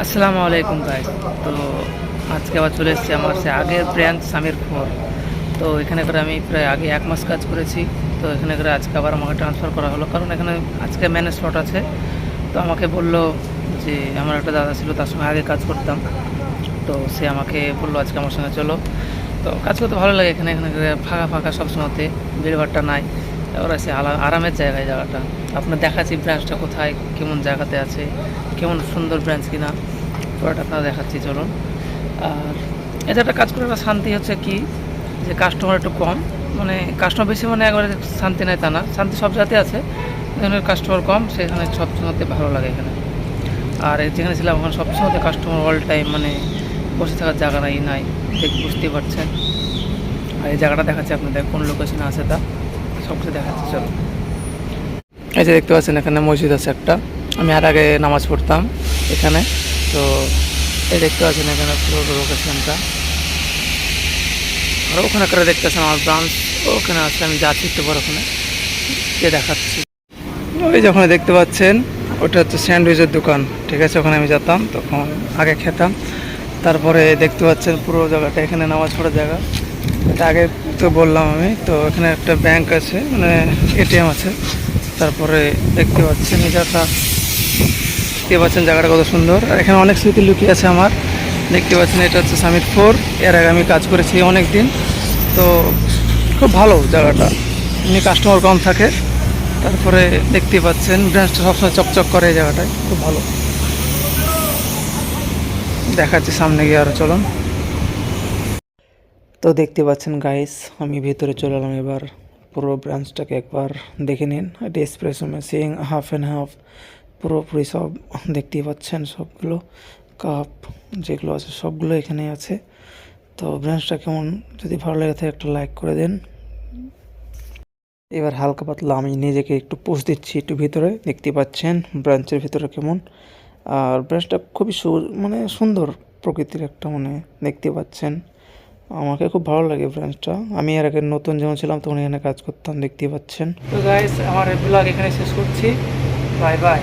আসসালামু আলাইকুম গাইস। তো আজকে আবার চলে এসেছি আমার সে আগের ব্রাঞ্চ সামির ফোর। তো এখানে করে আমি প্রায় আগে 1 মাস কাজ করেছি। তো এখানে করে আজকে আবার আমাকে ট্রান্সফার করা হলো, কারণ এখানে আজকে ম্যানেজ স্লট আছে। তো আমাকে বলল যে আমার একটা দাদা ছিল, তার সঙ্গে আগে কাজ করতাম। তো সে আমাকে বললো আজকে আমার সঙ্গে চলো। তো কাজ করতে ভালো লাগে এখানে। এখানে ফাঁকা ফাঁকা সবসময়তে, ভিড়ভাড়টা নাই। এবার আছে আরামের জায়গায় জায়গাটা। আপনার দেখাচ্ছি ব্রাঞ্চটা কোথায়, কেমন জায়গাতে আছে, কেমন সুন্দর ব্রাঞ্চ কিনা, পুরোটা আপনারা দেখাচ্ছি চলুন। আর এটা একটা কাজ করে একটা শান্তি হচ্ছে কি, যে কাস্টমার একটু কম, মানে কাস্টমার বেশি মানে একবারে শান্তি নাই তা না, শান্তি সব জায়গাতে আছে। এখানে কাস্টমার কম, সেখানে সব সময়তে ভালো লাগে এখানে। আর যেখানে ছিলাম ওখানে সবসময় কাস্টমার অল টাইম, মানে বসে থাকার জায়গা নাই, বুঝতেই পারছেন। আর এই জায়গাটা দেখাচ্ছি আপনাদের, কোন লোকেশনে আছে তা সব কিছু দেখাচ্ছি চলো। এই যে দেখতে পাচ্ছেন এখানে মসজিদ আছে একটা, আমি আর আগে নামাজ পড়তাম এখানে। তো এই দেখতে পাচ্ছেন এখানে পুরো লোকেশনটা। আর ওখানে করে দেখতে পাচ্ছেন আমার ব্রাঞ্চ ওখানে আছে, আমি যাচ্ছি একটু বড় ওখানে গিয়ে দেখাচ্ছি। ওই যে ওখানে দেখতে পাচ্ছেন ওটা হচ্ছে স্যান্ডউইচের দোকান, ঠিক আছে। ওখানে আমি যেতাম, তখন আগে খেতাম। তারপরে দেখতে পাচ্ছেন পুরো জায়গাটা, এখানে নামাজ পড়ার জায়গা। এটা আগে তো বললাম আমি। তো এখানে একটা ব্যাংক আছে, মানে এটিএম আছে। তারপরে দেখতে পাচ্ছেন এই জায়গাটা, দেখতে পাচ্ছেন জায়গাটা কত সুন্দর। আর এখানে অনেক স্মৃতি লুকিয়ে আছে আমার। দেখতে পাচ্ছেন এটা হচ্ছে সামিট ফোর, এর আগে আমি কাজ করেছি অনেক দিন। তো খুব ভালো জায়গাটা, এমনি কাস্টমার কম থাকে। তারপরে দেখতে পাচ্ছেন ব্রাঞ্চটা সবসময় চকচক করে, এই জায়গাটায় খুব ভালো। দেখাচ্ছি সামনে গিয়ে আরও চলুন। তো দেখতে পাচ্ছেন গাইস, আমি ভেতরে চলে এলাম এবার। পুরো ব্রাঞ্চটাকে একবার দেখে নিন। এটা espresso machine, half and half, পুরোপুরি সব দেখতেই পাচ্ছেন। সবগুলো কাপ যেগুলো আছে সবগুলো এখানে আছে। তো ব্রাঞ্চটা কেমন, যদি ভালো লাগে থাকে একটা লাইক করে দেন। এবার হালকা পাতলা আমি নিজেকে একটু পোস্ট দিচ্ছি একটু ভিতরে, দেখতে পাচ্ছেন ব্রাঞ্চের ভিতরে কেমন। আর ব্রাঞ্চটা খুবই মানে সুন্দর প্রকৃতির একটা, মানে দেখতে পাচ্ছেন। আমাকে খুব ভালো লাগে ব্রাঞ্চটা। আমি এর আগে নতুন যখন ছিলাম তখন এখানে কাজ করতাম, দেখতে পাচ্ছেন। তো গাইস, আমার ব্লগ এখানে শেষ করছি। Bye bye.